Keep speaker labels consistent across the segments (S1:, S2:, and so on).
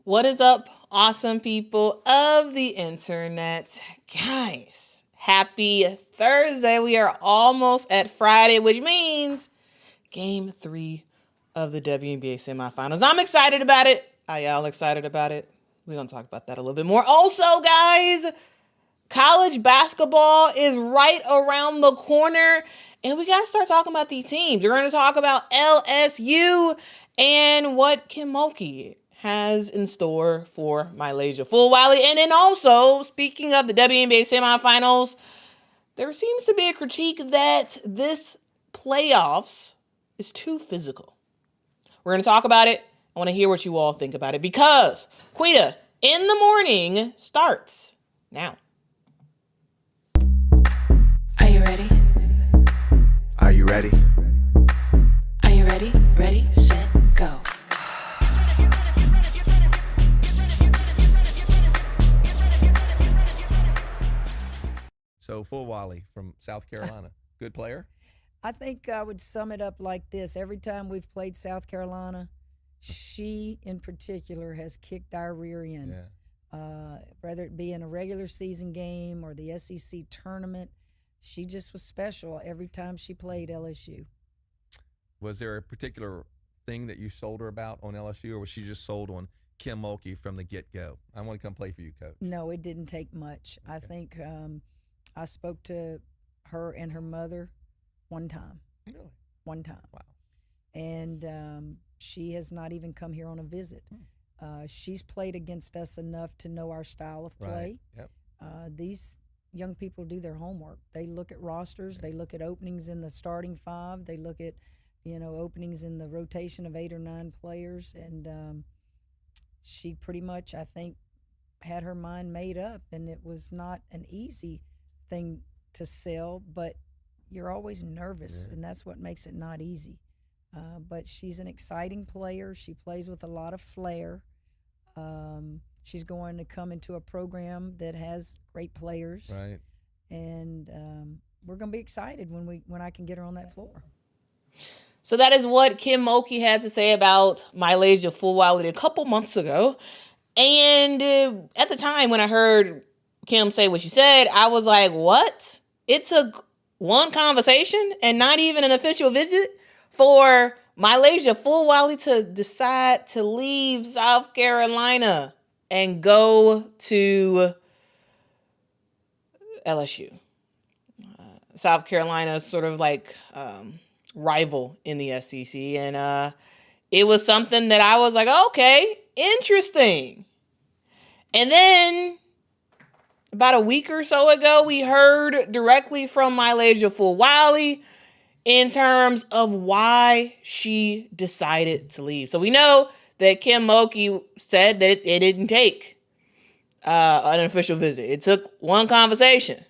S1: What is up, awesome people of the internet? Guys, happy Thursday. We are almost at Friday, which means Game 3 of the WNBA semifinals. I'm excited about it. Are y'all excited about it? We're going to talk about that a little bit more. Also, guys, college basketball is right around the corner, and we got to start talking about these teams. We're going to talk about LSU and what Kim Mulkey has in store for MiLaysia Fulwiley. And then also, speaking of the WNBA semifinals, there seems to be a critique that this playoffs is too physical. We're going to talk about it. I want to hear what you all think about it because Quita in the morning starts now.
S2: Are you ready?
S3: Are you ready?
S2: Are you ready? Ready, set, go.
S4: So Fulwiley from South Carolina, good player?
S5: I think I would sum it up like this. Every time we've played South Carolina, she in particular has kicked our rear end.
S4: Yeah.
S5: Whether it be in a regular season game or the SEC tournament, she just was special every time she played LSU.
S4: Was there a particular thing that you sold her about on LSU, or was she just sold on Kim Mulkey from the get-go? I want to come play for you, Coach.
S5: No, it didn't take much. Okay. I think I spoke to her and her mother one time.
S4: Really?
S5: One time.
S4: Wow.
S5: And she has not even come here on a visit. She's played against us enough to know our style of play.
S4: Right. Yep.
S5: These young people do their homework. They look at rosters. They look at openings in the starting five. They look at, openings in the rotation of 8 or 9 players. And she pretty much, I think, had her mind made up. And it was not an easy thing to sell, but you're always nervous, and that's what makes it not easy. But she's an exciting player. She plays with a lot of flair. She's going to come into a program that has great players.
S4: Right.
S5: And we're going to be excited when I can get her on that floor.
S1: So that is what Kim Mulkey had to say about MiLaysia Fulwiley a couple months ago. And at the time when I heard Kim say what she said, I was like, what? It took one conversation and not even an official visit for MiLaysia Fulwiley to decide to leave South Carolina and go to LSU. South Carolina's sort of like rival in the SEC. And it was something that I was like, okay, interesting. And then about a week or so ago, we heard directly from MiLaysia Fulwiley in terms of why she decided to leave. So we know that Kim Mulkey said that it didn't take an official visit. It took one conversation.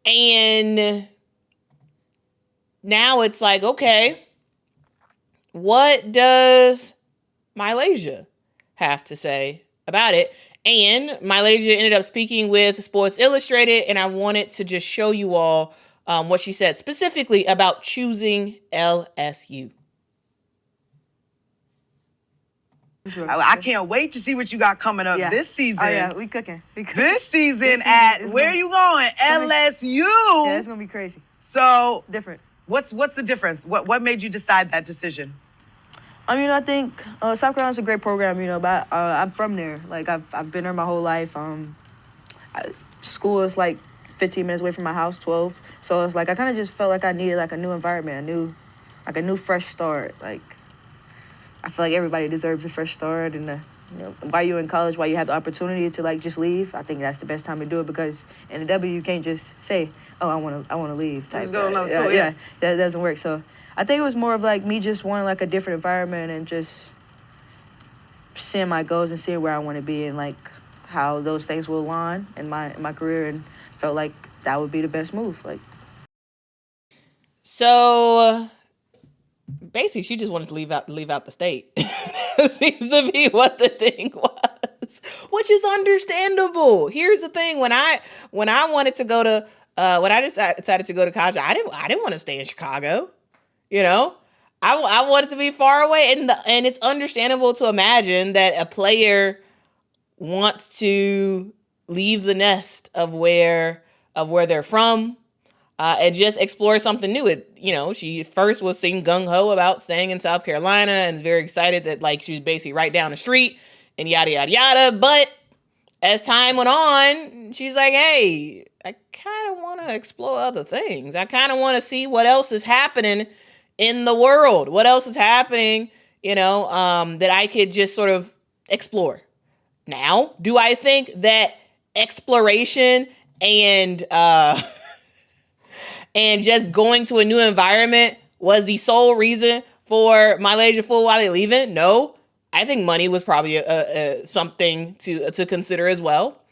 S1: And now it's like, okay, what does MiLaysia have to say about it? And MiLaysia ended up speaking with Sports Illustrated, and I wanted to just show you all what she said specifically about choosing LSU.
S6: I can't wait to see what you got coming up this season.
S7: Oh, yeah, we cooking.
S6: This season where are you going? LSU.
S7: Yeah, it's going to be crazy.
S6: So
S7: different.
S6: What's the difference? What made you decide that decision?
S7: I think South Carolina's a great program, but I'm from there. Like, I've been there my whole life. School is like 15 minutes away from my house, 12. So it's like I kind of just felt like I needed like a new environment, a new fresh start. Like, I feel like everybody deserves a fresh start. And while you're in college, while you have the opportunity to like just leave, I think that's the best time to do it because in the W you can't just say, "Oh, I want to leave." Type.
S6: Just go to another school.
S7: Yeah, that doesn't work. So I think it was more of like me just wanting like a different environment and just seeing my goals and seeing where I want to be and like how those things will align in my career, and felt like that would be the best move. Like,
S1: so basically, she just wanted to leave out the state. Seems to be what the thing was, which is understandable. Here's the thing: when I wanted to go to when I decided to go to college, I didn't want to stay in Chicago. I want it to be far away, and it's understandable to imagine that a player wants to leave the nest of where they're from, and just explore something new. She first was seen gung-ho about staying in South Carolina and is very excited that like she was basically right down the street and yada, yada, yada. But as time went on, she's like, hey, I kind of want to explore other things. I kind of want to see what else is happening in the world. What else is happening, that I could just sort of explore. Now, do I think that exploration and and just going to a new environment was the sole reason for MiLaysia Fulwiley leaving? No. I think money was probably something to consider as well,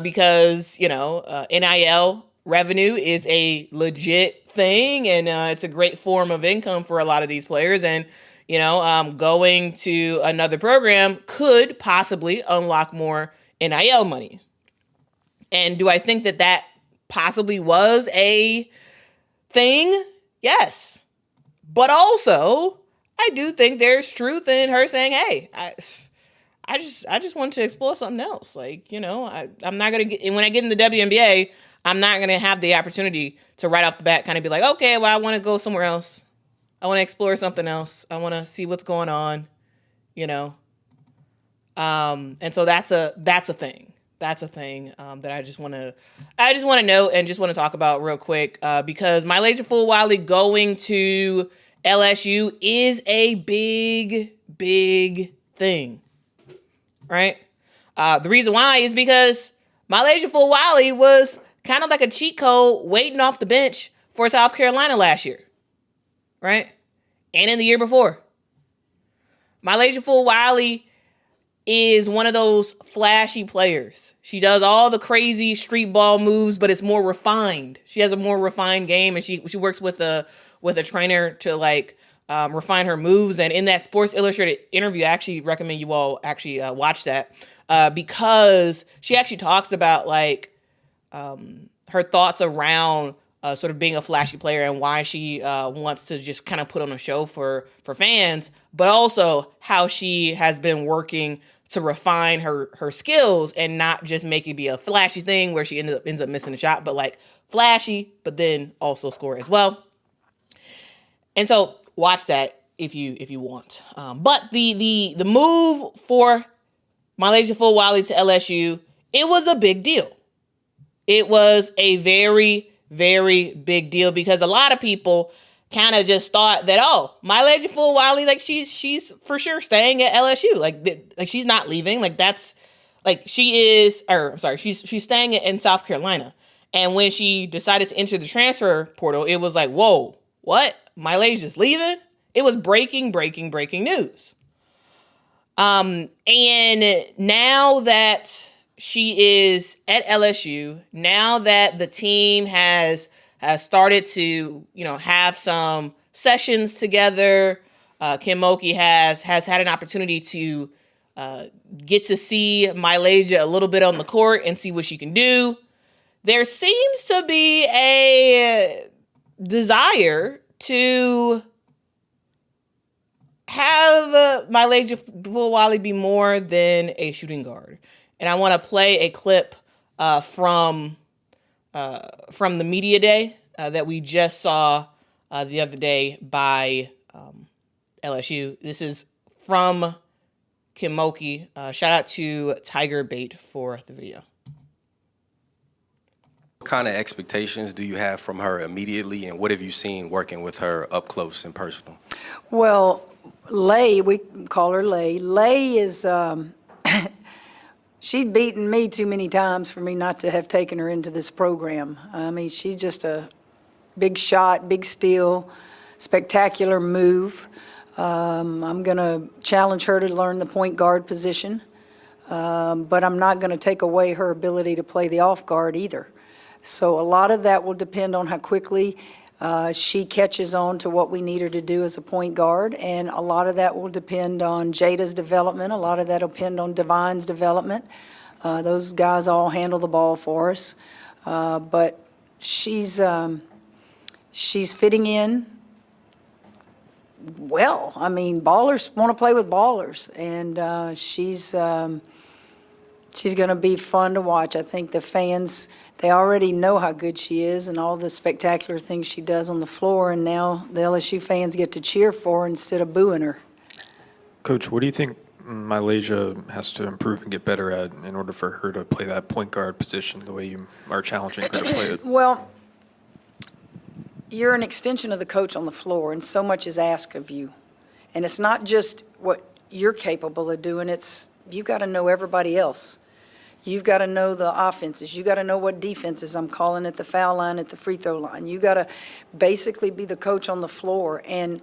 S1: because NIL revenue is a legit thing, and it's a great form of income for a lot of these players. And going to another program could possibly unlock more NIL money. And do I think that possibly was a thing? Yes, but also, I do think there's truth in her saying, hey, I just want to explore something else. Like, I'm not going to when I get in the WNBA, I'm not going to have the opportunity to right off the bat kind of be like, okay, well, I want to go somewhere else. I want to explore something else. I want to see what's going on, and so that's a thing. That's a thing that I just want to note and just want to talk about real quick, because MiLaysia Fulwiley going to LSU is a big, big thing, right? The reason why is because MiLaysia Fulwiley was kind of like a cheat code waiting off the bench for South Carolina last year, right? And in the year before. MiLaysia Fulwiley is one of those flashy players. She does all the crazy street ball moves, but it's more refined. She has a more refined game, and she works with a trainer to refine her moves. And in that Sports Illustrated interview, I actually recommend you all actually watch that, because she actually talks about her thoughts around sort of being a flashy player and why she wants to just kind of put on a show for fans, but also how she has been working to refine her skills and not just make it be a flashy thing where she ends up missing a shot, but flashy, but then also score as well. And so watch that if you want. But the move for MiLaysia Fulwiley to LSU, it was a big deal. It was a very, very big deal because a lot of people kind of just thought that, MiLaysia Fulwiley, she's for sure staying at LSU. She's not leaving. She's staying in South Carolina. And when she decided to enter the transfer portal, it was like, whoa, what? MiLaysia's leaving? It was breaking news. And now that she is at LSU, now that the team has started to, have some sessions together, Kim Mulkey has had an opportunity to get to see MiLaysia a little bit on the court and see what she can do. There seems to be a desire to have MiLaysia Fulwiley be more than a shooting guard. And I want to play a clip from the media day that we just saw the other day by LSU. This is from Kim Mulkey. Shout out to Tiger Bait for the video.
S8: What kind of expectations do you have from her immediately, and what have you seen working with her up close and personal?
S5: Well, Lay, we call her Lay. Lay is, she'd beaten me too many times for me not to have taken her into this program. I mean, she's just a big shot, big steal, spectacular move. I'm going to challenge her to learn the point guard position, but I'm not going to take away her ability to play the off guard either. So a lot of that will depend on how quickly she catches on to what we need her to do as a point guard, and a lot of that will depend on Jada's development. A lot of that will depend on Divine's development. Those guys all handle the ball for us, but she's fitting in well. I mean, ballers want to play with ballers, and she's going to be fun to watch. I think the fans, they already know how good she is and all the spectacular things she does on the floor, and now the LSU fans get to cheer for her instead of booing her.
S9: Coach, what do you think MiLaysia has to improve and get better at in order for her to play that point guard position the way you are challenging her to play it?
S5: Well, you're an extension of the coach on the floor, and so much is asked of you. And it's not just what you're capable of doing, it's you've got to know everybody else. You've got to know the offenses. You've got to know what defenses I'm calling at the foul line, at the free throw line. You've got to basically be the coach on the floor. And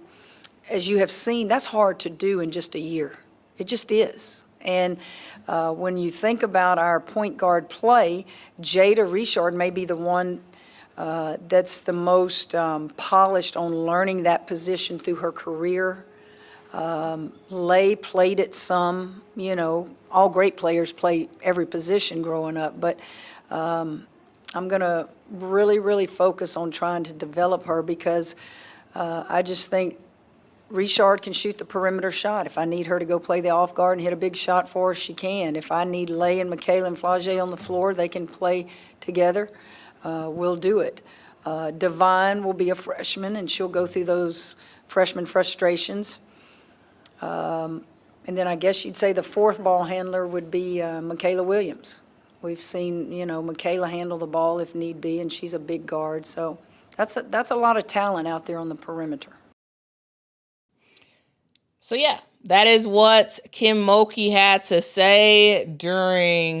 S5: as you have seen, that's hard to do in just a year. It just is. And when you think about our point guard play, Jada Richard may be the one that's the most polished on learning that position through her career. Lay played it some, all great players play every position growing up, but I'm going to really, really focus on trying to develop her because I just think Richard can shoot the perimeter shot. If I need her to go play the off guard and hit a big shot for us, she can. If I need Lay and Michaela and Flage on the floor, they can play together. We'll do it. Divine will be a freshman, and she'll go through those freshman frustrations. And then I guess you'd say the fourth ball handler would be Michaela Williams. We've seen, Michaela handle the ball if need be, and she's a big guard. So that's a lot of talent out there on the perimeter.
S1: So yeah, that is what Kim Mulkey had to say during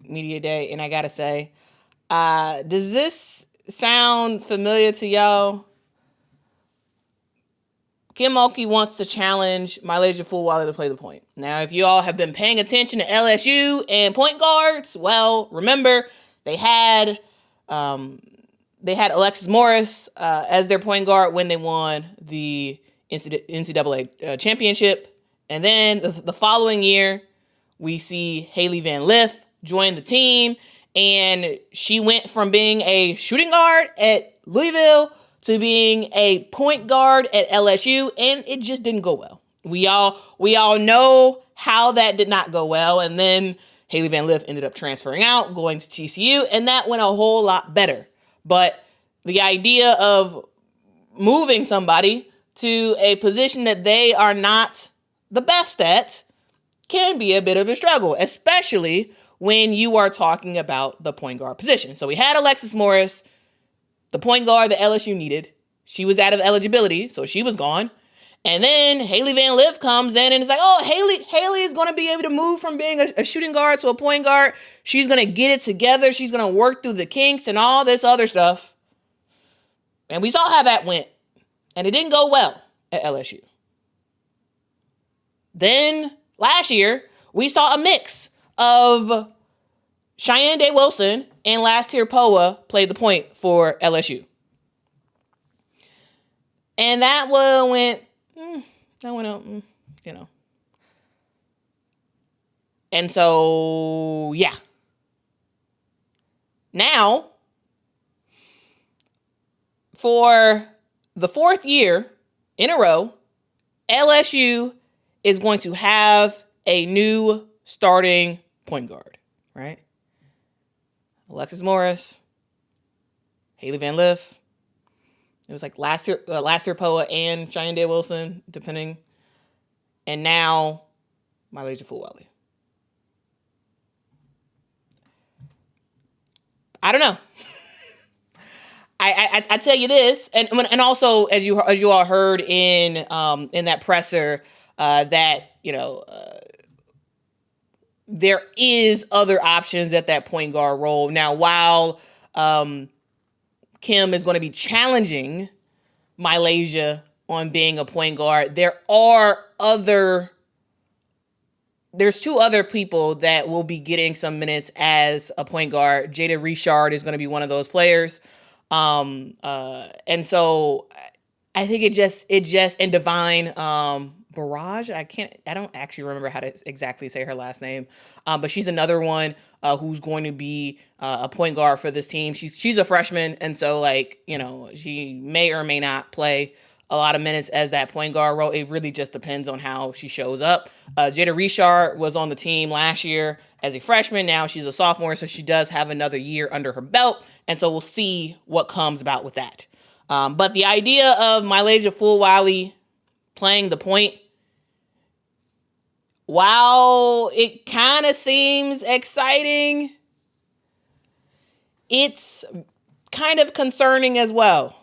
S1: media day, and I gotta say, does this sound familiar to y'all? Kim Mulkey wants to challenge MiLaysia Fulwiley to play the point. Now, if you all have been paying attention to LSU and point guards, well, remember they had Alexis Morris as their point guard when they won the NCAA championship. And then the following year, we see Haley Van Lith join the team. And she went from being a shooting guard at Louisville to being a point guard at LSU. And it just didn't go well. We all know how that did not go well. And then Haley Van Lith ended up transferring out, going to TCU. And that went a whole lot better. But the idea of moving somebody to a position that they are not the best at can be a bit of a struggle, especially when you are talking about the point guard position. So we had Alexis Morris, the point guard that LSU needed. She was out of eligibility, so she was gone. And then Haley Van Lith comes in and it's like, oh, Haley is going to be able to move from being a shooting guard to a point guard. She's going to get it together. She's going to work through the kinks and all this other stuff. And we saw how that went. And it didn't go well at LSU. Then last year, we saw a mix of Cheyenne Day Wilson and Last Tier Poa play the point for LSU. And that went out, And so, yeah. Now, for the fourth year in a row, LSU is going to have a new starting point guard, right? Alexis Morris, Haley Van Lith. It was like last year Poa and Cheyenne Day Wilson, depending. And now, MiLaysia Fulwiley. I don't know. I tell you this, and also as you all heard in that presser that there is other options at that point guard role. Now, while Kim is going to be challenging MiLaysia on being a point guard, there's two other people that will be getting some minutes as a point guard. Jada Richard is going to be one of those players. And so I think it just and Divine Barrage. I don't actually remember how to exactly say her last name. But she's another one who's going to be a point guard for this team. She's a freshman, and so she may or may not play a lot of minutes as that point guard role. It really just depends on how she shows up. Jada Richard was on the team last year as a freshman. Now she's a sophomore, so she does have another year under her belt. And so we'll see what comes about with that. But the idea of MiLaysia Fulwiley playing the point, while it kind of seems exciting, it's kind of concerning as well.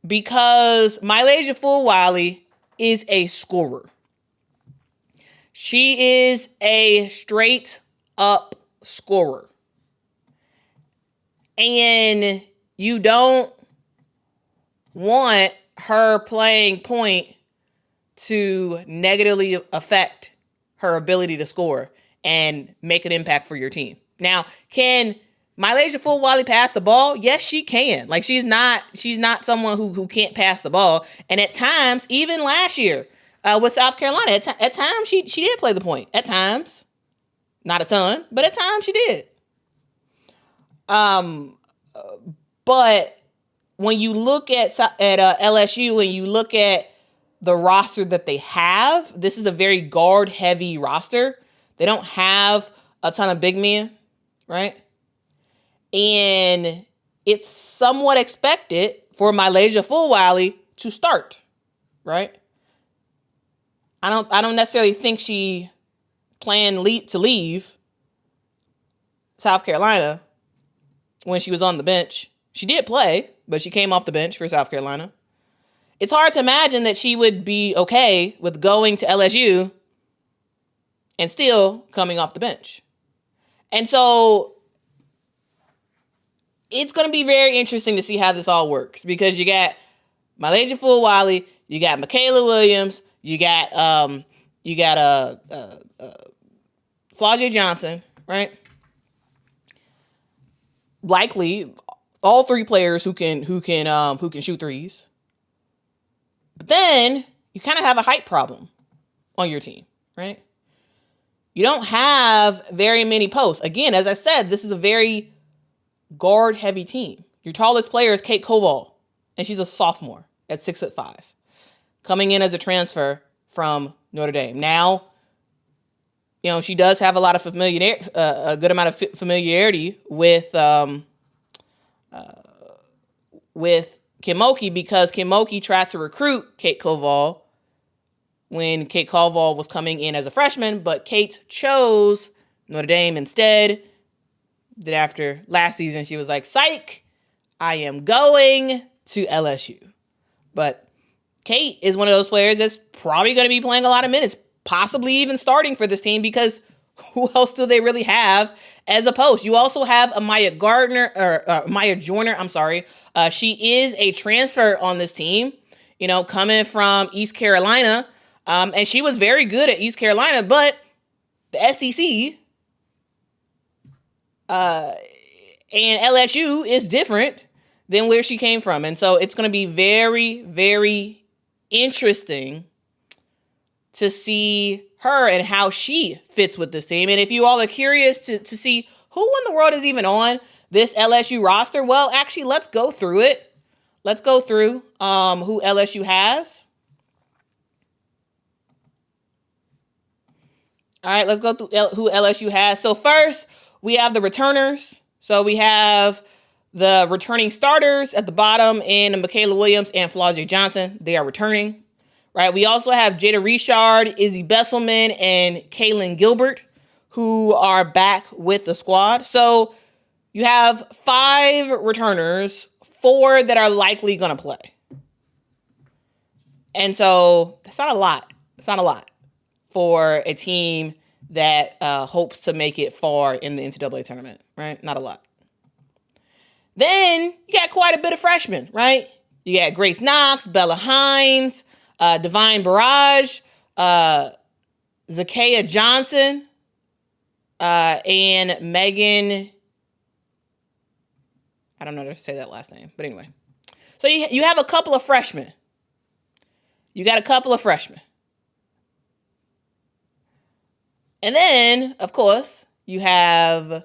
S1: Because MiLaysia Fulwiley is a scorer. She is a straight up scorer. And you don't want her playing point to negatively affect her ability to score and make an impact for your team. Now, can MiLaysia Fulwiley pass the ball? Yes, she can. Like, she's not someone who can't pass the ball. And at times, even last year with South Carolina, at times she did play the point. At times, not a ton, but at times she did. But when you look at LSU and you look at the roster that they have, this is a very guard-heavy roster. They don't have a ton of big men, right? And it's somewhat expected for MiLaysia Fulwiley to start, right? I don't necessarily think she planned to leave South Carolina when she was on the bench. She did play, but she came off the bench for South Carolina. It's hard to imagine that she would be okay with going to LSU and still coming off the bench. And so it's going to be very interesting to see how this all works, because you got MiLaysia Fulwiley, you got Michaela Williams, you got Flau'jae Johnson, right? Likely all three players who can shoot threes. But then you kind of have a height problem on your team, right? You don't have very many posts. Again, as I said, this is a very guard-heavy team. Your tallest player is Kate Koval, and she's a sophomore at 6'5", coming in as a transfer from Notre Dame. Now, she does have a lot of a good amount of familiarity with Kim Mulkey, because Kim Mulkey tried to recruit Kate Koval when Kate Koval was coming in as a freshman, but Kate chose Notre Dame instead. Then after last season, she was like, psych, I am going to LSU. But Kate is one of those players that's probably going to be playing a lot of minutes, possibly even starting for this team, because who else do they really have as a post? You also have Maya Joyner. I'm sorry. She is a transfer on this team, coming from East Carolina. And she was very good at East Carolina, but the SEC and LSU is different than where she came from. And so it's going to be very, very interesting to see her and how she fits with this team. And if you all are curious to see who in the world is even on this LSU roster, well, actually, let's go through it. Let's go through who LSU has. All right, let's go through who LSU has. So first, we have the returners. So we have the returning starters at the bottom in Michaela Williams and Flau'jae Johnson. They are returning. Right. We also have Jada Richard, Izzy Besselman, and Kaylin Gilbert, who are back with the squad. So you have 5 returners, 4 that are likely going to play. And so that's not a lot. It's not a lot for a team that hopes to make it far in the NCAA tournament, right? Not a lot. Then you got quite a bit of freshmen, right? You got Grace Knox, Bella Hines, Divine Barrage, Zakiya Johnson, and Megan. I don't know how to say that last name, but anyway. So you have a couple of freshmen. You got a couple of freshmen. And then, of course, you have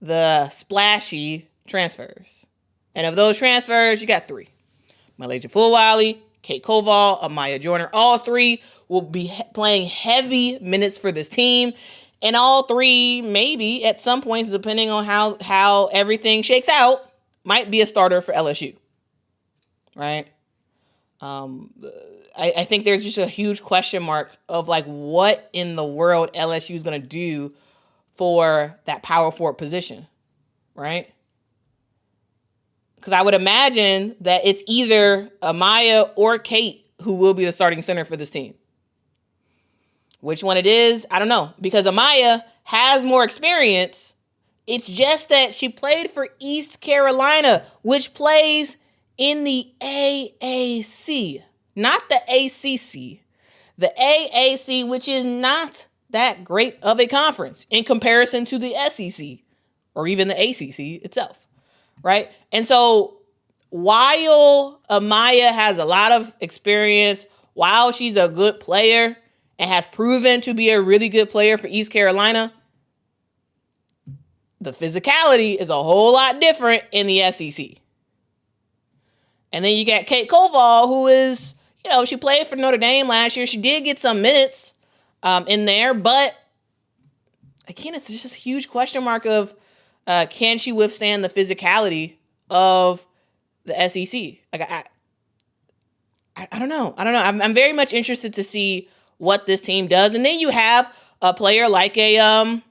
S1: the splashy transfers. And of those transfers, you got 3. MiLaysia Fulwiley, Kate Koval, Amaya Joyner. All three will be playing heavy minutes for this team. And all three, maybe at some points, depending on how everything shakes out, might be a starter for LSU. Right? I think there's just a huge question mark of like what in the world LSU is going to do for that power forward position. Right? Because I would imagine that it's either Amaya or Kate who will be the starting center for this team. Which one it is, I don't know. Because Amaya has more experience. It's just that she played for East Carolina, which plays in the AAC. Not the ACC. The AAC, which is not that great of a conference in comparison to the SEC or even the ACC itself. Right? And so while Amaya has a lot of experience, while she's a good player and has proven to be a really good player for East Carolina, the physicality is a whole lot different in the SEC. And then you got Kate Koval, who is, she played for Notre Dame last year. She did get some minutes in there, but again, it's just a huge question mark of, can she withstand the physicality of the SEC? Like I don't know. I'm very much interested to see what this team does. And then you have a player like a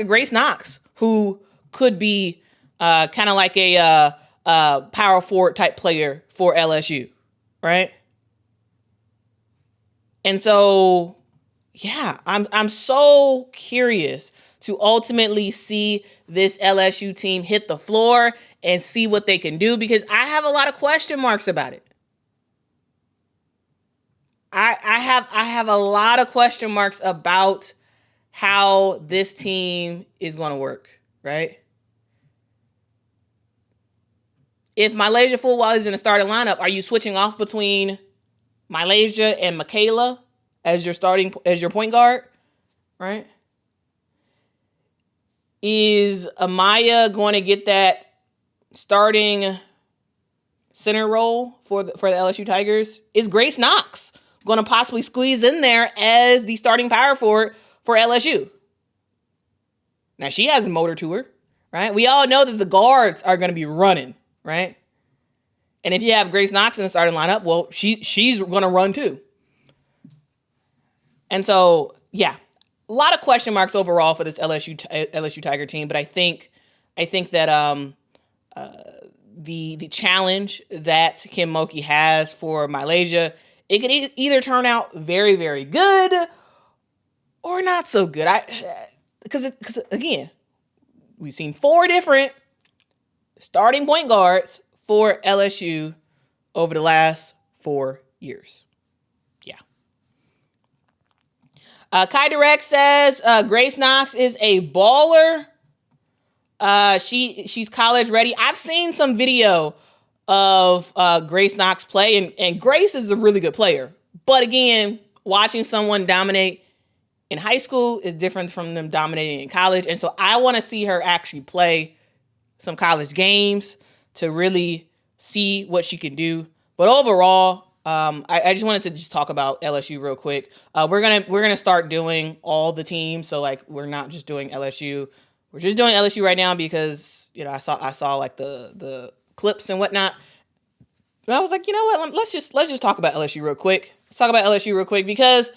S1: Grace Knox, who could be kind of like a power forward type player for LSU, right? And so, yeah, I'm so curious to ultimately see this LSU team hit the floor and see what they can do, because I have a lot of question marks about it. I have a lot of question marks about how this team is going to work, right? If MiLaysia Fulwiley is in the starting lineup, are you switching off between MiLaysia and Michaela as your point guard, right? Is Amaya going to get that starting center role for the LSU Tigers? Is Grace Knox going to possibly squeeze in there as the starting power forward for LSU? Now, she has a motor to her, right? We all know that the guards are going to be running, right? And if you have Grace Knox in the starting lineup, well, she's going to run too. And so, yeah, a lot of question marks overall for this LSU Tiger team, but I think that the challenge that Kim Mulkey has for MiLaysia, it could either turn out very, very good or not so good. Because again, we've seen 4 different starting point guards for LSU over the last 4 years. Kai Direct says Grace Knox is a baller. She's college ready. I've seen some video of Grace Knox play, and Grace is a really good player. But again, watching someone dominate in high school is different from them dominating in college. And so I want to see her actually play some college games to really see what she can do. But overall, I just wanted to just talk about LSU real quick. We're gonna start doing all the teams, so like we're not just doing LSU. We're just doing LSU right now because I saw like the clips and whatnot. And I was like, you know what? Let's just talk about LSU real quick. Let's talk about LSU real quick because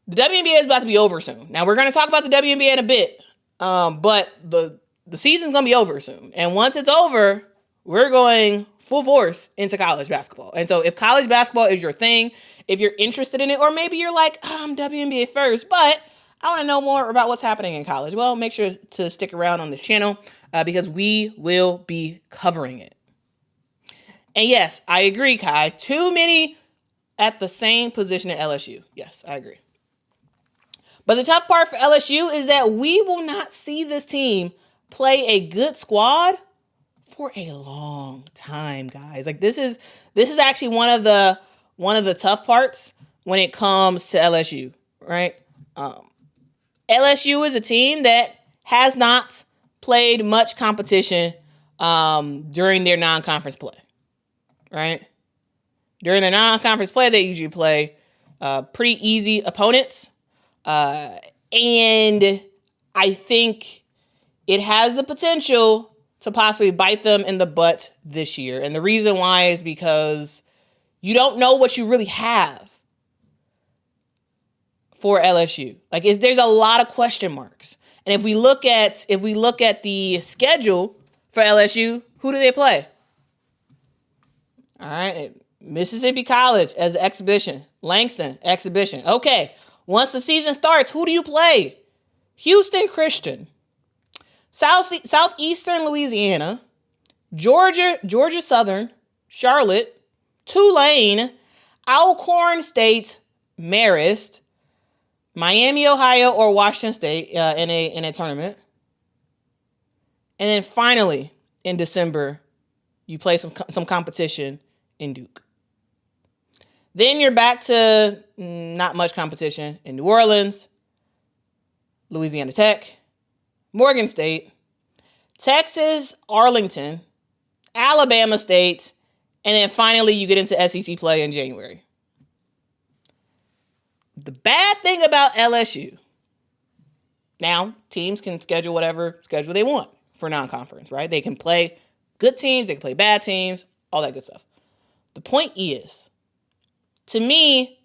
S1: the WNBA is about to be over soon. Now we're gonna talk about the WNBA in a bit, but the season's gonna be over soon. And once it's over, we're going full force into college basketball. And so if college basketball is your thing, if you're interested in it, or maybe you're like, I'm WNBA first, but I want to know more about what's happening in college, well, make sure to stick around on this channel because we will be covering it. And yes, I agree, Kai. Too many at the same position at LSU. Yes, I agree. But the tough part for LSU is that we will not see this team play a good squad for a long time, guys. Like this is actually one of the tough parts when it comes to LSU, right? LSU is a team that has not played much competition during their non-conference play. right? During the non-conference play, they usually play pretty easy opponents. And I think it has the potential to possibly bite them in the butt this year. And the reason why is because you don't know what you really have for LSU. Like, there's a lot of question marks. And if we look at the schedule for LSU, who do they play? All right, Mississippi College as an exhibition. Langston, exhibition. Okay, once the season starts, who do you play? Houston Christian. Southeastern Louisiana. Georgia Southern. Charlotte. Tulane. Alcorn State. Marist. Miami, Ohio, or Washington State in a tournament. And then finally, in December, you play some competition in Duke. Then you're back to not much competition in New Orleans, Louisiana Tech, Morgan State, Texas, Arlington, Alabama State, and then finally you get into SEC play in January. The bad thing about LSU, now teams can schedule whatever schedule they want for non-conference, right? They can play good teams, they can play bad teams, all that good stuff. The point is, to me,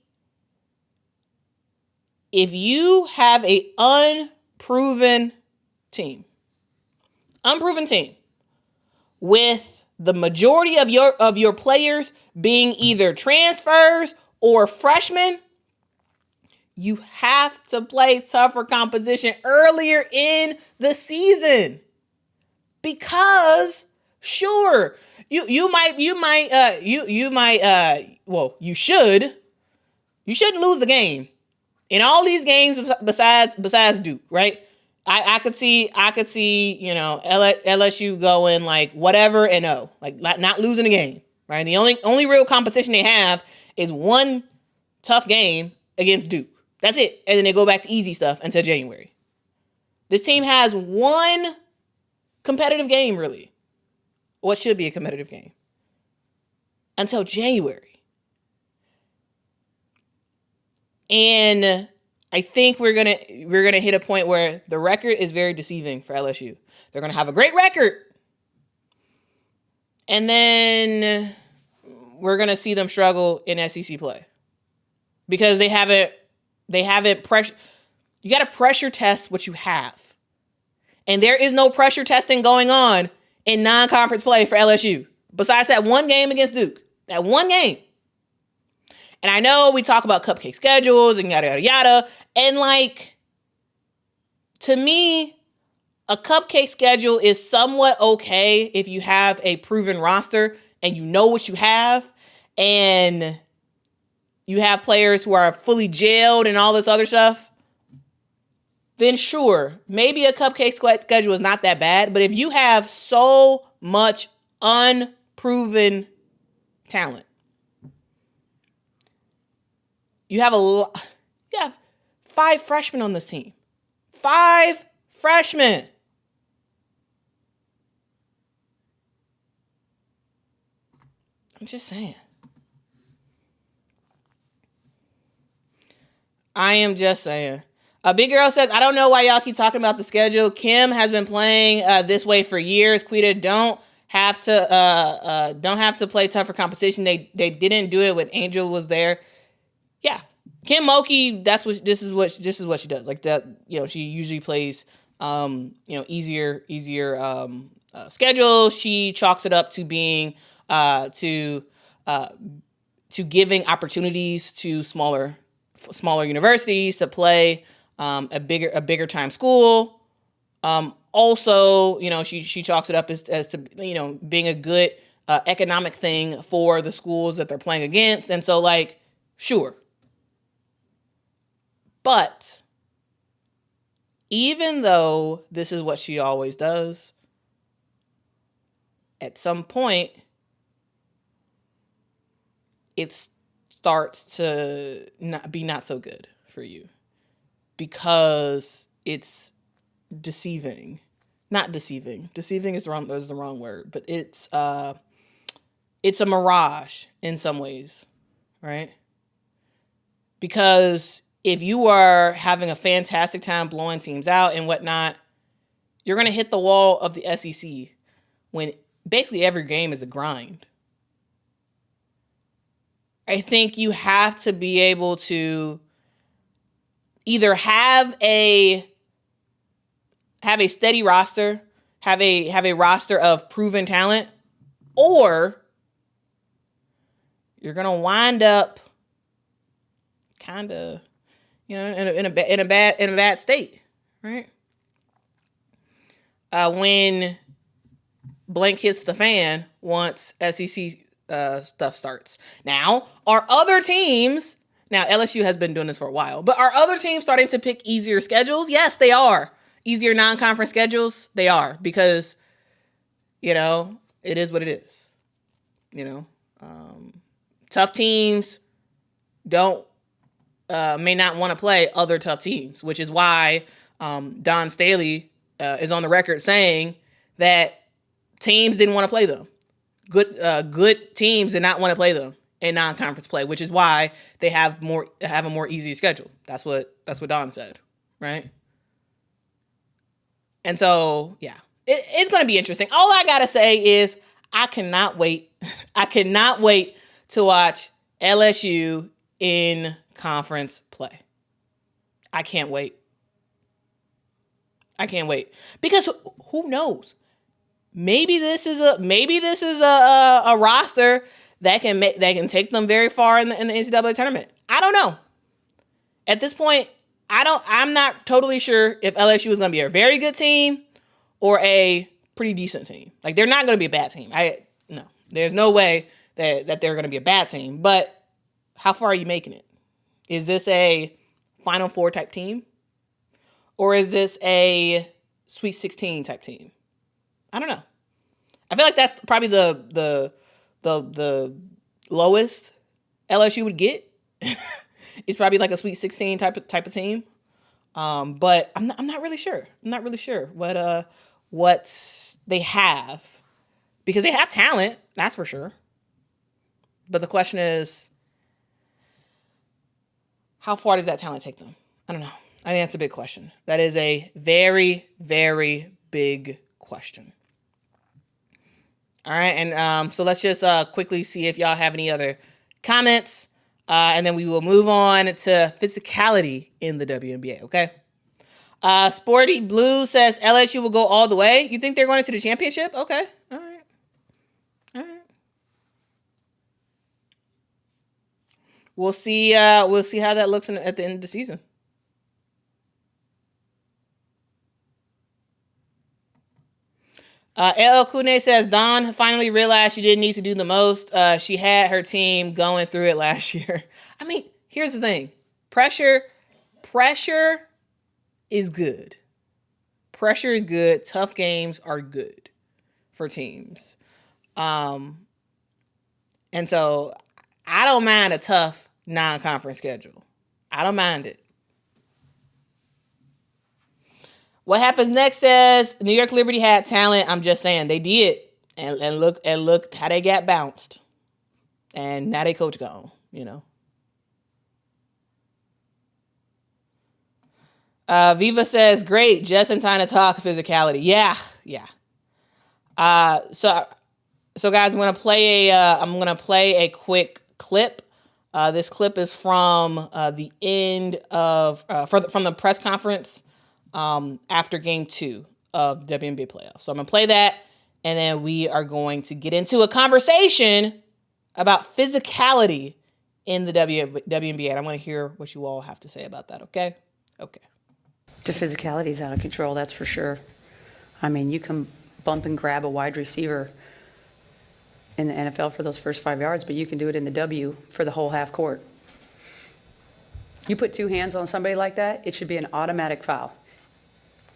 S1: if you have a unproven team with the majority of your players being either transfers or freshmen, you have to play tougher competition earlier in the season. Because sure, you shouldn't lose the game in all these games besides Duke, right? I could see, LSU going like whatever and like not losing a game, right? The only real competition they have is one tough game against Duke. That's it. And then they go back to easy stuff until January. This team has one competitive game, really. What should be a competitive game. Until January. And I think we're gonna hit a point where the record is very deceiving for LSU. They're gonna have a great record. And then we're gonna see them struggle in SEC play. Because they haven't pressure. You got to pressure test what you have. And there is no pressure testing going on in non-conference play for LSU. Besides that one game against Duke. That one game. And I know we talk about cupcake schedules and yada, yada, yada. And like, to me, a cupcake schedule is somewhat okay if you have a proven roster and you know what you have. And you have players who are fully jailed and all this other stuff, then sure, maybe a cupcake schedule is not that bad. But if you have so much unproven talent, you have 5 freshmen on this team. 5 freshmen. I'm just saying. I am just saying. Big Girl says, I don't know why y'all keep talking about the schedule. Kim has been playing this way for years. Quita don't have to play tougher competition. They didn't do it when Angel was there. Yeah, Kim Mulkey. This is what she does. Like that, she usually plays easier schedule. She chalks it up to being to giving opportunities to smaller universities to play a bigger time school. Also, she chalks it up as to being a good economic thing for the schools that they're playing against. And so, like, sure. But even though this is what she always does, at some point it starts to not so good for you, because it's deceiving. Not deceiving. Deceiving is the wrong word, but it's it's a mirage in some ways, right? Because if you are having a fantastic time blowing teams out and whatnot, you're going to hit the wall of the SEC when basically every game is a grind. I think you have to be able to either have a steady roster, have a roster of proven talent, or you're gonna wind up kind of, in a bad state, right? When blank hits the fan once SEC stuff starts. Now, are other teams? Now LSU has been doing this for a while, but are other teams starting to pick easier schedules? Yes, they are. Easier non-conference schedules, they are, because it is what it is. Tough teams may not want to play other tough teams, which is why Don Staley is on the record saying that teams didn't want to play them. Good teams did not want to play them in non-conference play, which is why they have a more easy schedule. That's what Don said, right? And so, yeah, it's going to be interesting. All I got to say is I cannot wait. I cannot wait to watch LSU in conference play. I can't wait. Because who knows? Maybe this is a roster that can take them very far in the NCAA tournament. I don't know. At this point, I'm not totally sure if LSU is going to be a very good team or a pretty decent team. Like, they're not going to be a bad team. No, there's no way that they're going to be a bad team. But how far are you making it? Is this a Final Four type team, or is this a Sweet 16 type team? I don't know. I feel like that's probably the lowest LSU would get. It's probably like a Sweet 16 type of team. But I'm not really sure. I'm not really sure what they have, because they have talent, that's for sure. But the question is, how far does that talent take them? I don't know. I think that's a big question. That is a very, very big question. All right, and so let's just quickly see if y'all have any other comments, and then we will move on to physicality in the WNBA, okay? Sporty Blue says LSU will go all the way. You think they're going into the championship? Okay, all right. We'll see how that looks at the end of the season. LL Kune says, Dawn finally realized she didn't need to do the most. She had her team going through it last year. I mean, here's the thing. Pressure is good. Pressure is good. Tough games are good for teams. And so I don't mind a tough non-conference schedule. I don't mind it. What happens next says New York Liberty had talent. I'm just saying they did, and look how they got bounced, and now they coach gone. Viva says great, just in time to talk physicality. Yeah. So guys, I'm gonna play a quick clip. This clip is from the end of from the press conference. After game 2 of the WNBA playoffs. So I'm going to play that, and then we are going to get into a conversation about physicality in the WNBA. And I want to hear what you all have to say about that, okay? Okay.
S10: The physicality is out of control, that's for sure. I mean, you can bump and grab a wide receiver in the NFL for those first 5 yards, but you can do it in the W for the whole half court. You put 2 hands on somebody like that, it should be an automatic foul.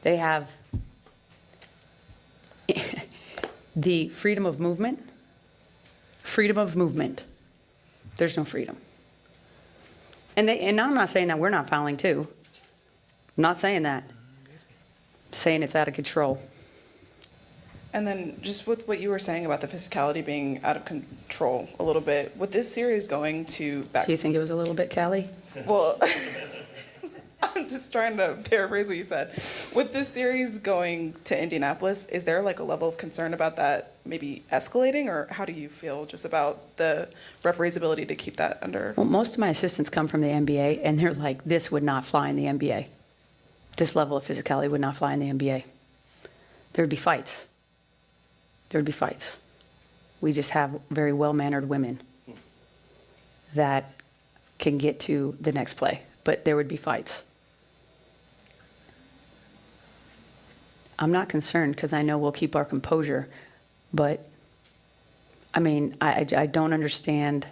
S10: They have the freedom of movement. There's no freedom. And I'm not saying that we're not fouling too. I'm not saying that. I'm saying it's out of control.
S11: And then just with what you were saying about the physicality being out of control a little bit, with this series going to back...
S10: Do you think it was a little bit, Callie?
S11: Well, I'm just trying to paraphrase what you said. With this series going to Indianapolis, is there like a level of concern about that maybe escalating, or how do you feel just about the referee's ability to keep that under?
S10: Well, most of my assistants come from the NBA, and they're like, this would not fly in the NBA. This level of physicality would not fly in the NBA. There'd be fights. There'd be fights. We just have very well-mannered women that can get to the next play, but there would be fights. I'm not concerned because I know we'll keep our composure, but I mean, I don't understand.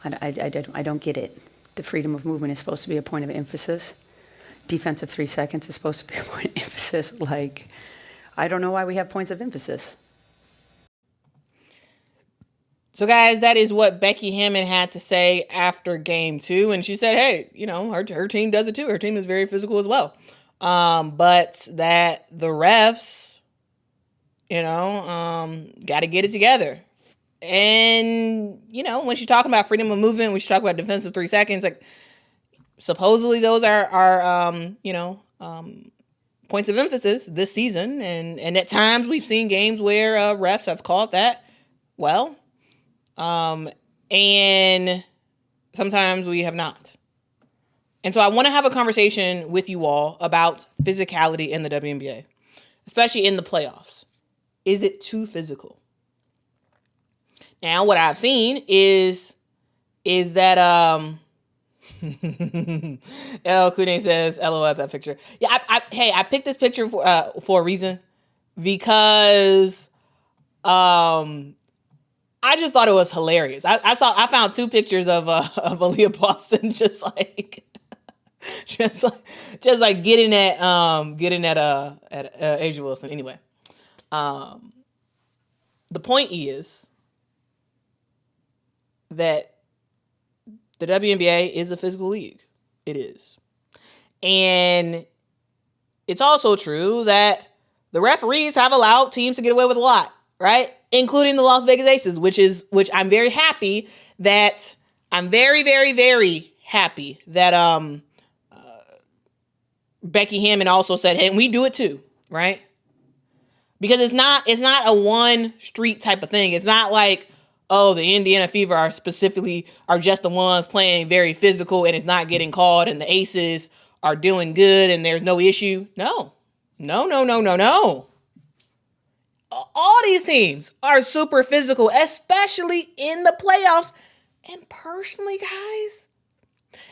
S10: I don't get it. The freedom of movement is supposed to be a point of emphasis. Defensive 3 seconds is supposed to be a point of emphasis. Like, I don't know why we have points of emphasis.
S1: So, guys, that is what Becky Hammon had to say after game 2. And she said, hey, you know, her team does it too. Her team is very physical as well. But that the refs, you know, got to get it together. And, you know, when she's talking about freedom of movement, when she talk about defensive 3 seconds, like, supposedly those are you know, points of emphasis this season. And at times we've seen games where refs have called that well. And sometimes we have not. And so I want to have a conversation with you all about physicality in the WNBA, especially in the playoffs. Is it too physical? Now, what I've seen is that El Kune says, LOL at that picture. Yeah, I picked this picture for a reason, because I just thought it was hilarious. I found 2 pictures of Aaliyah Boston just like getting at Asia Wilson. Anyway, the point is that the WNBA is a physical league. It is. And it's also true that the referees have allowed teams to get away with a lot, right? Including the Las Vegas Aces, which I'm very happy that Becky Hammon also said, hey, we do it too, right? Because it's not a one street type of thing. It's not like, oh, the Indiana Fever are just the ones playing very physical and it's not getting called, and the Aces are doing good and there's no issue. No. All these teams are super physical, especially in the playoffs. And personally, guys,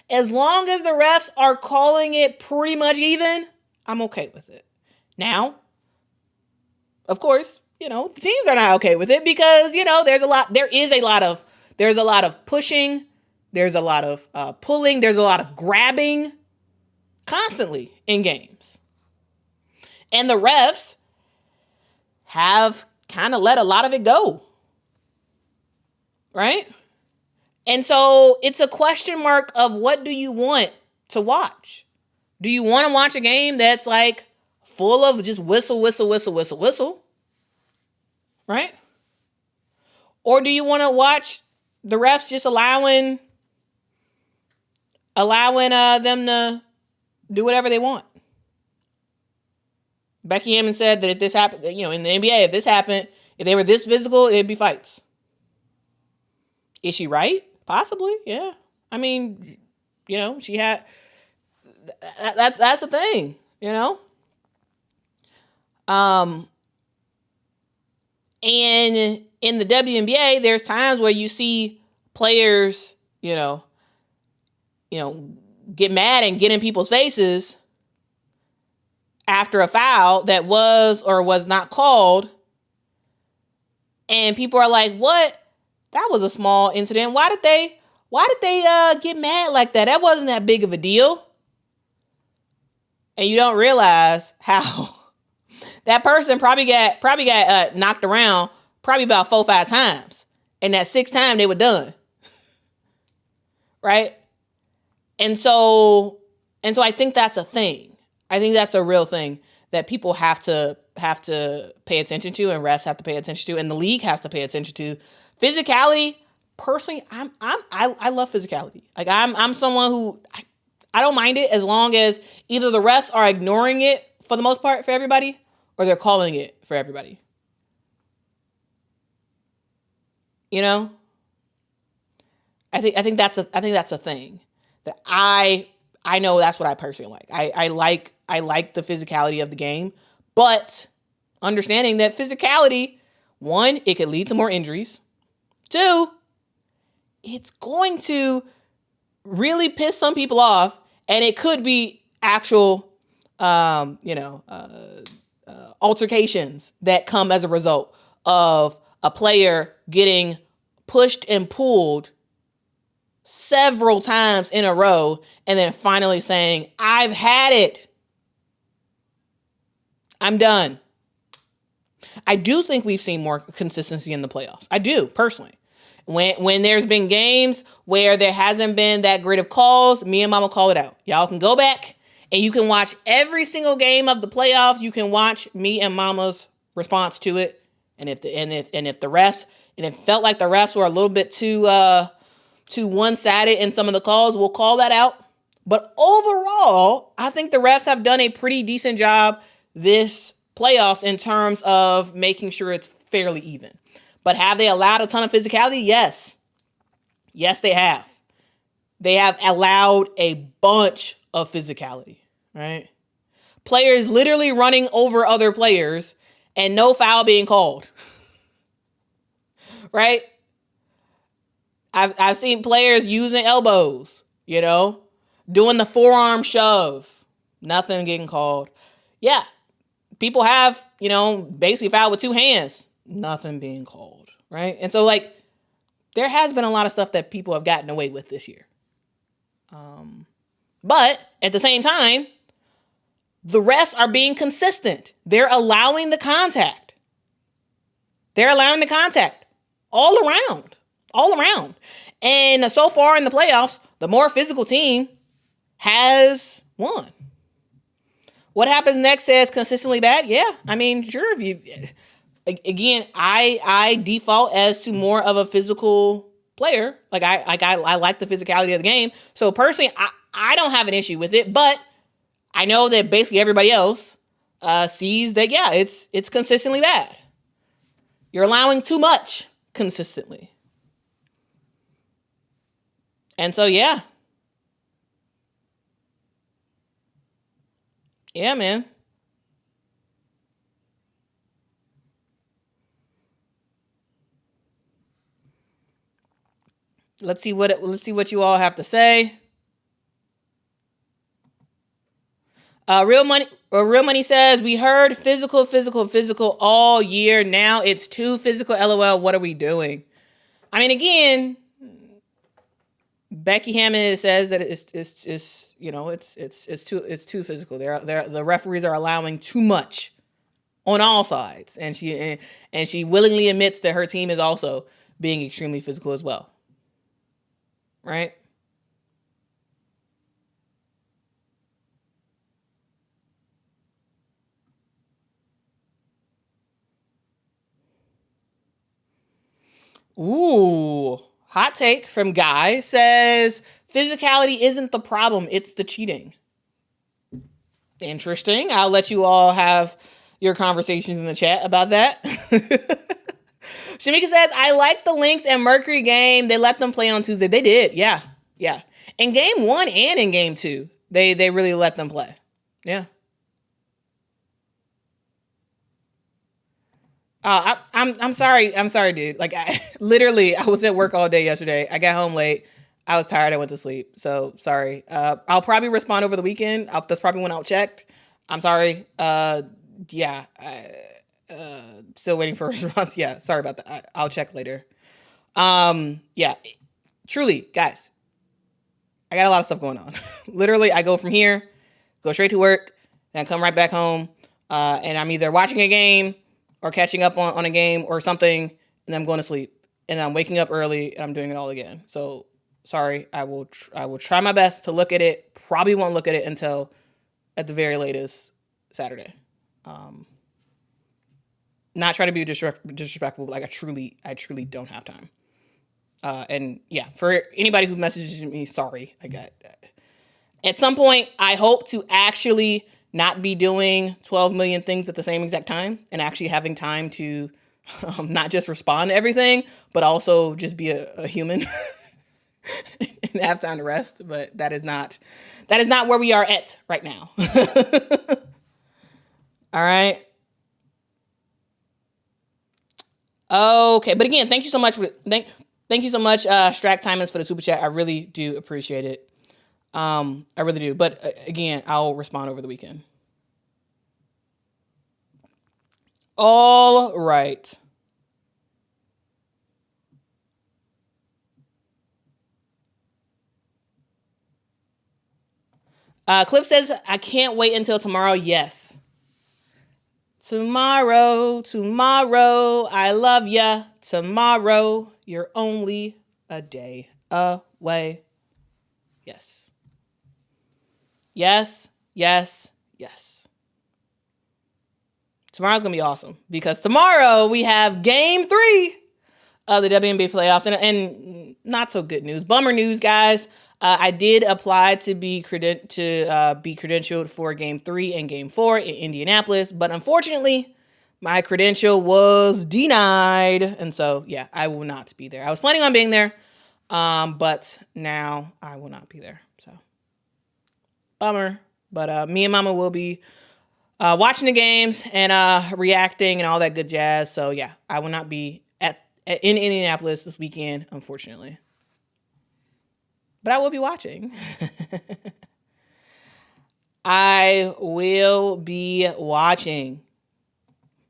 S1: as long as the refs are calling it pretty much even, I'm okay with it. Now, of course, you know, the teams are not okay with it because, you know, there's a lot of pushing, there's a lot of pulling, there's a lot of grabbing constantly in games. And the refs have kind of let a lot of it go. Right? And so it's a question mark of what do you want to watch? Do you want to watch a game that's like full of just whistle, right? Or do you want to watch the refs just allowing them to do whatever they want? Becky Hammon said that if this happened, you know, in the NBA, if this happened, if they were this physical, it'd be fights. Is she right? Possibly, yeah. I mean, you know, she had that's the thing, you know. And in the WNBA, there's times where you see players, you know, get mad and get in people's faces after a foul that was or was not called. And people are like, what? That was a small incident. Why did they get mad like that? That wasn't that big of a deal. And you don't realize how that person probably got knocked around probably about 4 or 5 times. And that 6th time they were done. Right? And so I think that's a thing. I think that's a real thing that people have to have to pay attention to, and refs have to pay attention to, and the league has to pay attention to. Physicality, personally, I love physicality. Like I'm someone who I don't mind it as long as either the refs are ignoring it for the most part for everybody, or they're calling it for everybody. You know? I think that's a thing that I know that's what I personally like. I like the physicality of the game, but understanding that physicality, one, it could lead to more injuries. Two, it's going to really piss some people off, and it could be actual, altercations that come as a result of a player getting pushed and pulled several times in a row and then finally saying, I've had it. I'm done. I do think we've seen more consistency in the playoffs. I do, personally. When there's been games where there hasn't been that grid of calls, me and Mama call it out. Y'all can go back and you can watch every single game of the playoffs. You can watch me and Mama's response to it. And if it felt like the refs were a little bit too one-sided in some of the calls, we'll call that out. But overall, I think the refs have done a pretty decent job this playoffs in terms of making sure it's fairly even. But have they allowed a ton of physicality? Yes. Yes, they have. They have allowed a bunch of physicality, right? Players literally running over other players and no foul being called. Right? I've seen players using elbows, doing the forearm shove, nothing getting called. Yeah. People have, basically fouled with two hands, nothing being called, right? And so, there has been a lot of stuff that people have gotten away with this year. But at the same time, the refs are being consistent. They're allowing the contact. All around. And so far in the playoffs, the more physical team has won. What happens next says consistently bad? Yeah, I mean, sure. Again, I default as to more of a physical player. I like the physicality of the game. So personally, I don't have an issue with it, but I know that basically everybody else sees that, yeah, it's consistently bad. You're allowing too much consistently. And so, yeah. Yeah, man. Let's see what you all have to say. Real money says, we heard physical all year. Now it's too physical. LOL. What are we doing? I mean, again, Becky Hammond says that it's too physical. The referees are allowing too much on all sides, and she willingly admits that her team is also being extremely physical as well. Right? Ooh, hot take from Guy says physicality isn't the problem, it's the cheating. Interesting. I'll let you all have your conversations in the chat about that. Shamika says, I like the Lynx and Mercury game. They let them play on Tuesday. They did. Yeah. In game 1 and in game 2, they really let them play. Yeah. I'm sorry, dude. I was at work all day yesterday. I got home late. I was tired. I went to sleep. So sorry. I'll probably respond over the weekend. That's probably when I'll check. I'm sorry. Still waiting for a response. Yeah, sorry about that. I'll check later. Truly, guys, I got a lot of stuff going on. Literally, I go from here, go straight to work, then come right back home, and I'm either watching a game or catching up on a game or something, and then I'm going to sleep, and I'm waking up early, and I'm doing it all again. So sorry. I will try my best to look at it. Probably won't look at it until at the very latest Saturday. Not trying to be disrespectful, but like I truly don't have time. And yeah, for anybody who messages me, sorry. At some point, I hope to actually not be doing 12 million things at the same exact time and actually having time to not just respond to everything, but also just be a human and have time to rest. But that is not where we are at right now. All right. Okay, but again, thank you so much thank you so much, Strack Timons, for the super chat. I really do appreciate it. I really do. But again, I'll respond over the weekend. All right. Cliff says, I can't wait until tomorrow. Yes. Tomorrow, I love ya. Tomorrow, you're only a day away. Yes. Yes. Tomorrow's going to be awesome because tomorrow we have game 3 of the WNBA playoffs and not so good news. Bummer news, guys. I did apply to be credentialed for game 3 and game 4 in Indianapolis, but unfortunately my credential was denied. And so, yeah, I will not be there. I was planning on being there, but now I will not be there. So bummer, but me and Mama will be watching the games and reacting and all that good jazz. So yeah, I will not be in Indianapolis this weekend, unfortunately. But I will be watching. I will be watching.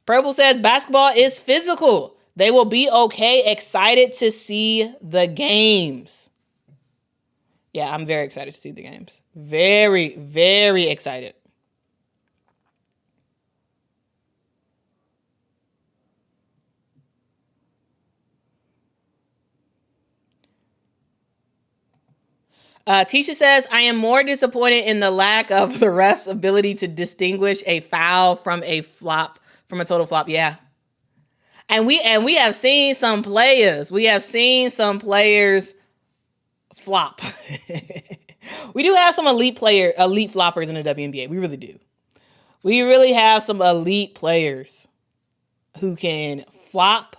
S1: Purple says basketball is physical. They will be okay. Excited to see the games. Yeah, I'm very excited to see the games. Very, very excited. Tisha says, I am more disappointed in the lack of the ref's ability to distinguish a foul from a total flop. Yeah. And we have seen some players. We have seen some players flop. We do have some elite floppers in the WNBA. We really do. We really have some elite players who can flop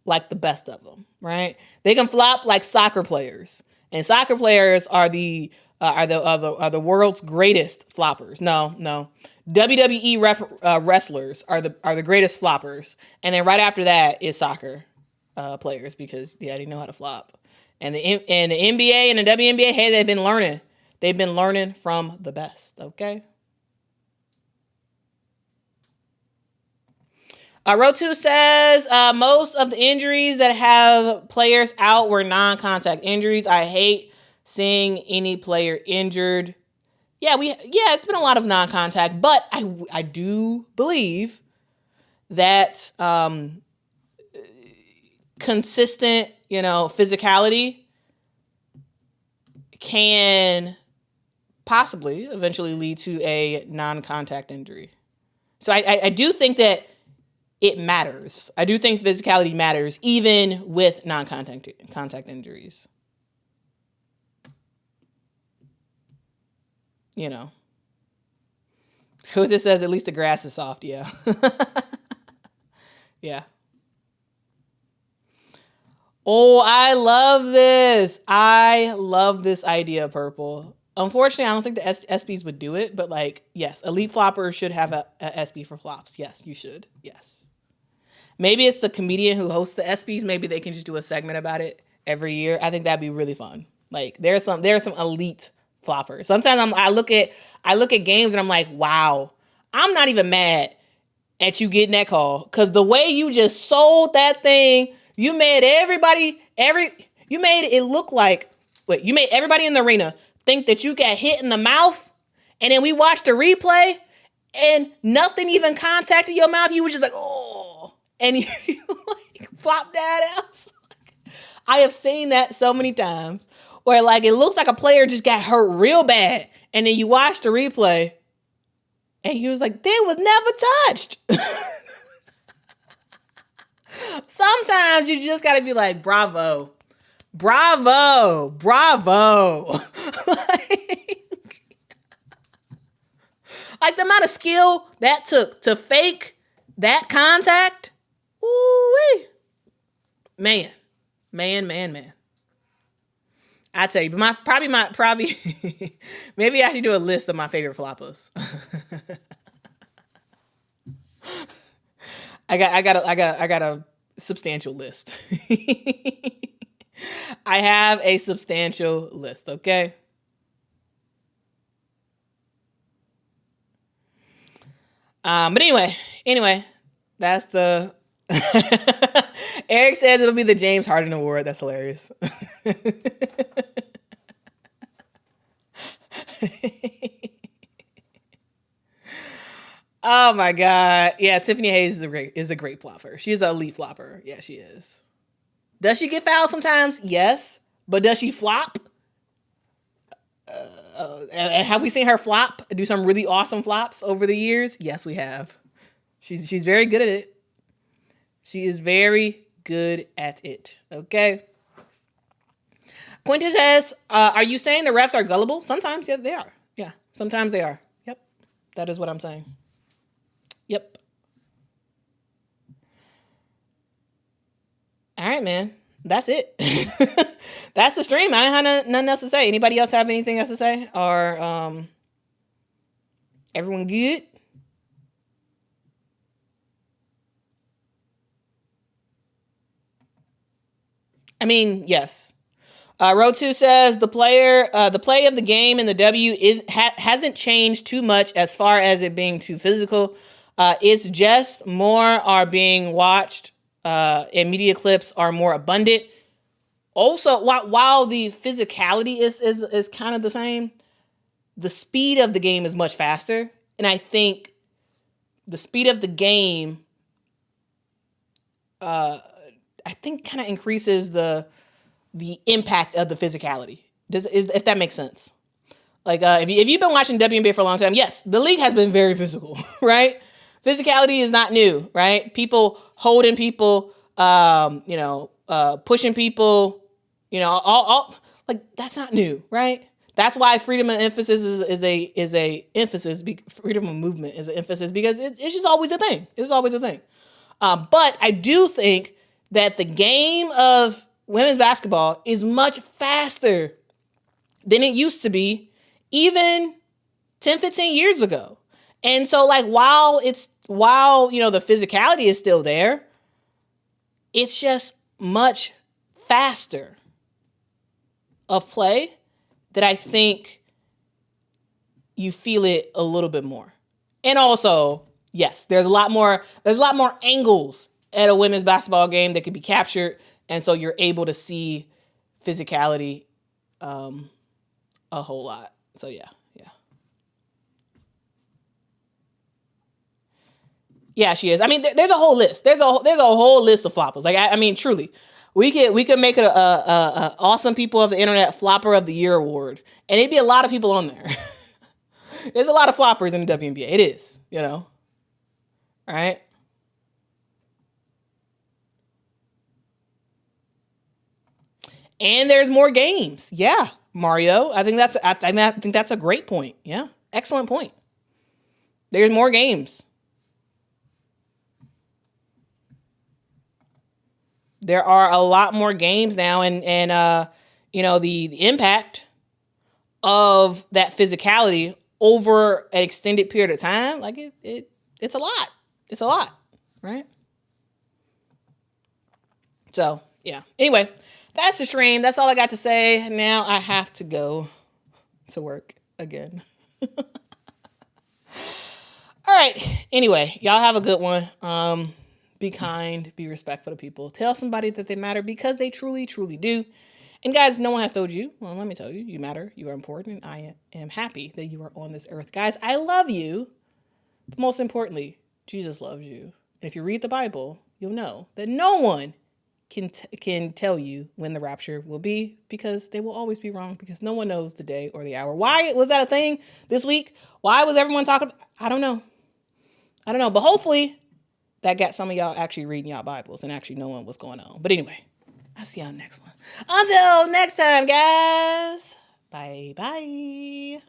S1: like the best of them, right? They can flop like soccer players. And soccer players are the world's greatest floppers. No. WWE wrestlers are the greatest floppers. And then right after that is soccer players because they know how to flop. And the NBA and the WNBA, hey, they've been learning. They've been learning from the best, okay? Rotu says, most of the injuries that have players out were non-contact injuries. I hate seeing any player injured. Yeah, it's been a lot of non-contact, but I do believe that consistent, physicality can possibly eventually lead to a non-contact injury. So I do think that it matters. I do think physicality matters even with contact injuries. Who this says at least the grass is soft, yeah. Yeah. Oh, I love this. I love this idea, Purple. Unfortunately, I don't think the SBs would do it, but yes, elite floppers should have a SB for flops. Yes, you should. Yes. Maybe it's the comedian who hosts the SBs. Maybe they can just do a segment about it every year. I think that'd be really fun. There's some elite floppers. Sometimes I look at games and I'm like, wow, I'm not even mad at you getting that call because the way you just sold that thing, you made everybody in the arena think that you got hit in the mouth, and then we watched the replay and nothing even contacted your mouth. You were just like, oh, and you flop that out. I have seen that so many times where it looks like a player just got hurt real bad, and then you watch the replay and you was like, they was never touched. Sometimes you just gotta be like, bravo, bravo, bravo. Like the amount of skill that took to fake that contact. Ooh-wee. Man. I tell you, but probably maybe I should do a list of my favorite floppers. I got a substantial list. I have a substantial list, okay? But anyway, that's the Eric says it'll be the James Harden Award. That's hilarious. Oh my God. Yeah, Tiffany Hayes is a great flopper. She's an elite flopper. Yeah, she is. Does she get fouled sometimes? Yes. But does she flop? And have we seen her flop? Do some really awesome flops over the years? Yes, we have. She's very good at it. She is very good at it. Okay. Quintus says, are you saying the refs are gullible? Sometimes, yeah, they are. Yeah, sometimes they are. Yep. That is what I'm saying. Yep. All right, man. That's it. That's the stream. I didn't have nothing else to say. Anybody else have anything else to say? Or everyone good? I mean, yes. Row 2 says the play of the game in the W hasn't changed too much as far as it being too physical. It's just more are being watched and media clips are more abundant. Also, while the physicality is kind of the same, the speed of the game is much faster. And I think the speed of the game, kind of increases the impact of the physicality. If that makes sense. Like, if you've been watching WNBA for a long time, yes, the league has been very physical, right? Physicality is not new, right? People holding people, pushing people, all like that's not new, right? That's why freedom of emphasis is a emphasis. Freedom of movement is an emphasis because it's just always a thing. It's always a thing. But I do think that the game of women's basketball is much faster than it used to be even 10, 15 years ago. And so like while the physicality is still there, it's just much faster of play that I think you feel it a little bit more. And also, yes, there's a lot more angles at a women's basketball game that could be captured. And so you're able to see physicality a whole lot. So yeah. Yeah, she is. I mean, there's a whole list. There's a whole list of floppers. Like, I mean, truly, we could make it a awesome people of the internet flopper of the year award, and it'd be a lot of people on there. There's a lot of floppers in the WNBA. It is, all right. And there's more games. Yeah, Mario. I think that's a great point. Yeah, excellent point. There's more games. There are a lot more games now, and the impact of that physicality over an extended period of time, like it's a lot. It's a lot, right? So yeah. Anyway, that's the stream. That's all I got to say. Now I have to go to work again. All right. Anyway, y'all have a good one. Be kind, be respectful to people. Tell somebody that they matter because they truly, truly do. And guys, if no one has told you, well, let me tell you, you matter. You are important. And I am happy that you are on this earth. Guys, I love you. But most importantly, Jesus loves you. And if you read the Bible, you'll know that no one can tell you when the rapture will be because they will always be wrong because no one knows the day or the hour. Why was that a thing this week? Why was everyone talking? I don't know. But hopefully that got some of y'all actually reading y'all Bibles and actually knowing what's going on. But anyway, I'll see y'all next one. Until next time, guys. Bye-bye.